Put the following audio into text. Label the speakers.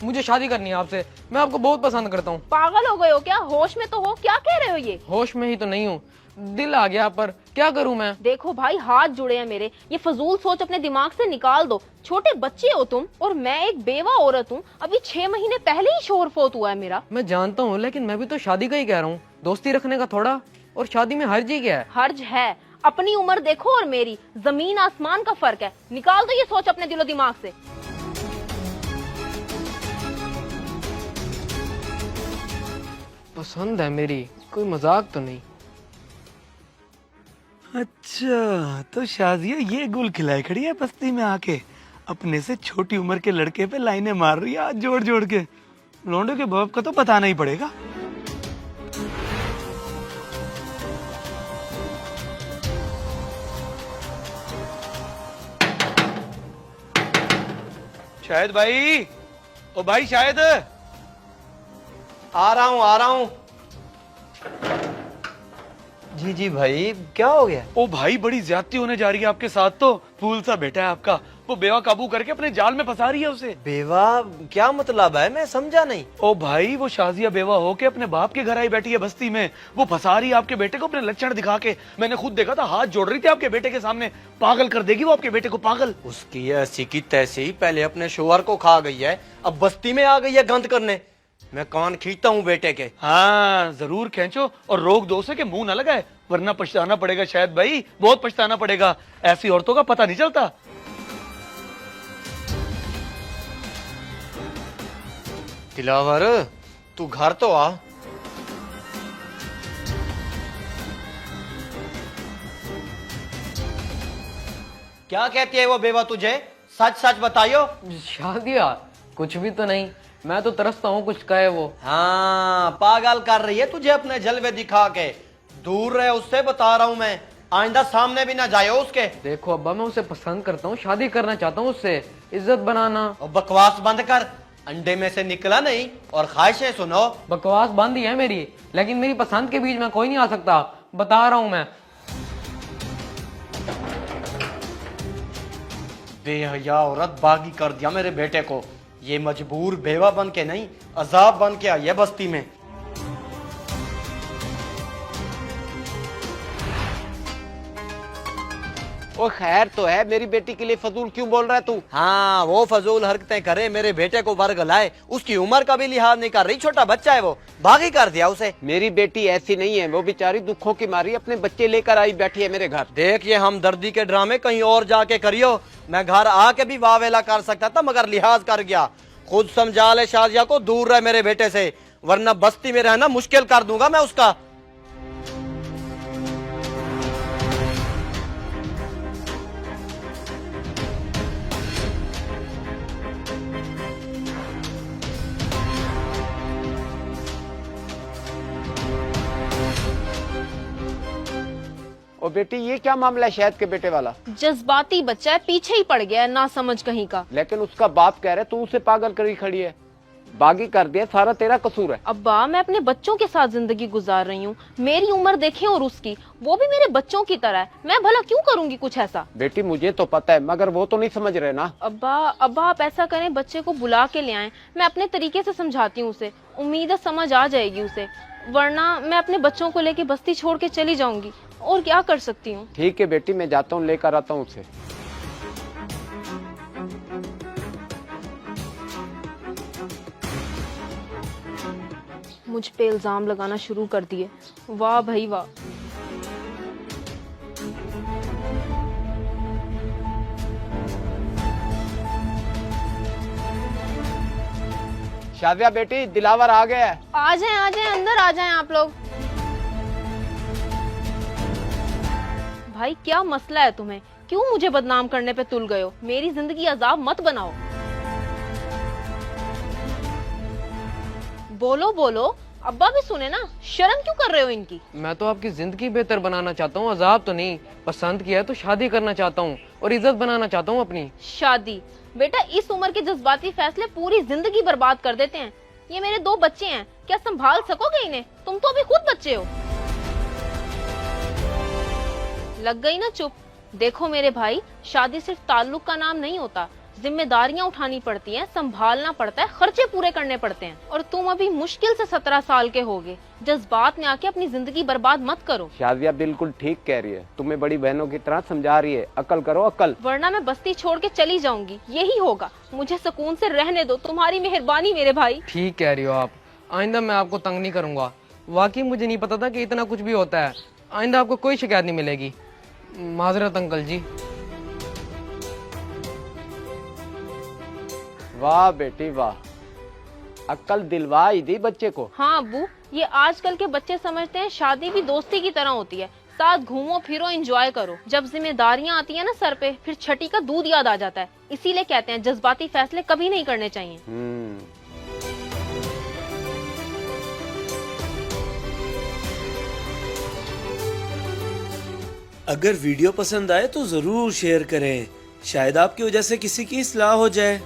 Speaker 1: मुझे शादी करनी है आपसे। मैं आपको बहुत पसंद करता हूँ।
Speaker 2: पागल हो गए हो क्या? होश में तो हो, क्या कह रहे हो ये?
Speaker 1: होश में ही तो नहीं हूँ, दिल आ गया, पर क्या करूँ मैं।
Speaker 2: देखो भाई, हाथ जुड़े हैं मेरे, ये फजूल सोच अपने दिमाग से निकाल दो। छोटे बच्चे हो तुम और मैं एक बेवा औरत हूँ। अभी 6 महीने पहले ही शोहर फोत हुआ है मेरा।
Speaker 1: मैं जानता हूँ, लेकिन मैं भी तो शादी का ही कह रहा हूँ, दोस्ती रखने का थोड़ा। और शादी में हर्ज ही क्या है।
Speaker 2: हर्ज है, अपनी उम्र देखो और मेरी, जमीन आसमान का फर्क है। निकाल दो ये सोच अपने दिलो दिमाग से।
Speaker 1: पसंद है मेरी, कोई मजाक तो नहीं।
Speaker 3: अच्छा, तो शाजिया ये गुल खिलाई खड़ी है बस्ती में आके, अपने से छोटी उम्र के लड़के पे लाइनें मार रही है हाथ जोड़ जोड़ के। लौंडे के बाप का तो बताना ही पड़ेगा। शायद भाई, ओ भाई शायद।
Speaker 4: आ रहा हूँ। जी जी भाई, क्या हो गया?
Speaker 3: ओ भाई, बड़ी ज्यादती होने जा रही है आपके साथ तो। फूल सा बेटा है आपका, वो बेवा काबू करके अपने जाल में फंसा रही है उसे।
Speaker 4: बेवा? क्या मतलब है, मैं समझा नहीं।
Speaker 3: ओ भाई, वो शाजिया बेवा होके अपने बाप के घर आई बैठी है बस्ती में। वो फंसा रही है आपके बेटे को अपने लक्षण दिखा के। मैंने खुद देखा था, हाथ जोड़ रही थी आपके बेटे के सामने। पागल कर देगी वो आपके बेटे को, पागल।
Speaker 4: उसकी ऐसी की तैसी ही पहले अपने शोहर को खा गई है, अब बस्ती में आ गई है गंद करने। मैं कान खींचता हूँ बेटे के।
Speaker 3: हाँ, जरूर खींचो और रोक दो उसे कि मुंह ना लगाए, वरना पछताना पड़ेगा शायद भाई, बहुत पछताना पड़ेगा। ऐसी औरतों का पता नहीं चलता।
Speaker 4: दिलावर, तू घर तो आ। क्या कहती है वो बेवा तुझे? सच सच बताइयो।
Speaker 1: शादिया कुछ भी तो नहीं, मैं तो तरसता हूँ कुछ कहे वो।
Speaker 4: हाँ, पागल कर रही है तुझे अपने जलवे दिखा के। दूर रहे उससे, बता रहा हूं मैं। आइंदा सामने भी ना जाए उसके।
Speaker 1: देखो अब्बा, मैं उसे पसंद करता हूँ, शादी करना चाहता हूँ उससे, इज्जत बनाना।
Speaker 4: और बकवास बंद कर, अंडे में से निकला नहीं और ख्वाहिशें सुनो।
Speaker 1: बकवास बंद ही है मेरी, लेकिन मेरी पसंद के बीच में कोई नहीं आ सकता, बता रहा हूँ मैं।
Speaker 4: बेहया औरत, बागी कर दिया मेरे बेटे को। ये मजबूर बेवा बन के नहीं, अजाब बन के आई है बस्ती में।
Speaker 5: ओ खैर तो है, मेरी बेटी के लिए फजूल क्यों बोल रहा है तू?
Speaker 4: हाँ, वो फजूल हरकतें करे, मेरे बेटे को वर्ग लाए। उसकी उम्र का भी लिहाज नहीं कर रही, छोटा बच्चा है वो, बागी कर दिया उसे।
Speaker 5: मेरी बेटी ऐसी नहीं है, वो बेचारी दुखों की मारी अपने बच्चे लेकर आई बैठी है मेरे घर।
Speaker 4: देख, ये हमदर्दी के ड्रामे कहीं और जाके करियो। मैं घर आके भी वावेला कर सकता था, मगर लिहाज कर गया। खुद समझा ले शाजिया को, दूर रहे मेरे बेटे से, वरना बस्ती में रहना मुश्किल कर दूंगा मैं उसका।
Speaker 5: ओ बेटी, ये क्या मामला है शहद के बेटे वाला?
Speaker 2: जज्बाती बच्चा है, पीछे ही पड़ गया है, ना समझ कहीं का।
Speaker 5: लेकिन उसका बाप कह रहा है तू उसे पागल करी खड़ी है, बागी कर दिया, सारा तेरा कसूर है।
Speaker 2: अब्बा, मैं अपने बच्चों के साथ जिंदगी गुजार रही हूँ, मेरी उम्र देखें और उसकी, वो भी मेरे बच्चों की तरह है। मैं भला क्यों करूँगी कुछ ऐसा?
Speaker 5: बेटी मुझे तो पता है, मगर वो तो नहीं समझ रहे ना।
Speaker 2: अब्बा आप ऐसा करें, बच्चे को बुला के ले आएं, मैं अपने तरीके से समझाती हूँ उसे, उम्मीद है समझ आ जाएगी उसे, वरना मैं अपने बच्चों को लेके बस्ती छोड़ के चली जाऊंगी। और क्या कर सकती हूँ?
Speaker 5: ठीक है बेटी, मैं जाता हूँ, लेकर आता हूँ उसे।
Speaker 2: मुझ पे इल्जाम लगाना शुरू कर दिए, वाह भाई वाह।
Speaker 5: शादिया बेटी, दिलावर आ गया है।
Speaker 2: आ जाएं अंदर आ जाएं आप लोग। भाई क्या मसला है तुम्हें? क्यों मुझे बदनाम करने पे तुल गए हो? मेरी जिंदगी अजाब मत बनाओ। बोलो बोलो, अब्बा भी सुने ना, शर्म क्यों कर रहे हो इनकी?
Speaker 1: मैं तो आपकी जिंदगी बेहतर बनाना चाहता हूँ, अजाब तो नहीं। पसंद किया है तो शादी करना चाहता हूँ और इज्जत बनाना चाहता हूँ अपनी।
Speaker 2: शादी? बेटा, इस उम्र के जज्बाती फैसले पूरी जिंदगी बर्बाद कर देते हैं। ये मेरे 2 बच्चे हैं, क्या संभाल सकोगे इन्हें? तुम तो अभी खुद बच्चे हो। लग गई ना चुप? देखो मेरे भाई, शादी सिर्फ ताल्लुक का नाम नहीं होता, जिम्मेदारियां उठानी पड़ती हैं, संभालना पड़ता है, खर्चे पूरे करने पड़ते हैं। और तुम अभी मुश्किल से 17 साल के होगे, जज्बात में आके अपनी जिंदगी बर्बाद मत करो।
Speaker 5: शाजिया बिल्कुल ठीक कह रही है, तुम्हें बड़ी बहनों की तरह समझा रही है, अकल करो अकल।
Speaker 2: वरना मैं बस्ती छोड़ के चली जाऊंगी, यही होगा। मुझे सुकून से रहने दो, तुम्हारी मेहरबानी मेरे भाई।
Speaker 1: ठीक कह रही हो आप, आइंदा मैं आपको तंग नहीं करूंगा। वाकई मुझे नहीं पता था कि इतना कुछ भी होता है। आइंदा आपको कोई शिकायत नहीं मिलेगी। माजरत अंकल जी।
Speaker 5: वाह बेटी वाह, अक्ल दिलवा ही दी बच्चे को।
Speaker 2: हाँ अब्बू, ये आजकल के बच्चे समझते हैं शादी भी दोस्ती की तरह होती है, साथ घूमो फिरो एंजॉय करो। जब जिम्मेदारियां आती है ना सर पे, फिर छठी का दूध याद आ जाता है। इसीलिए कहते हैं जज्बाती फैसले कभी नहीं करने चाहिए।
Speaker 6: अगर वीडियो पसंद आए तो जरूर शेयर करें, शायद आपकी वजह से किसी की इस्लाह हो जाए।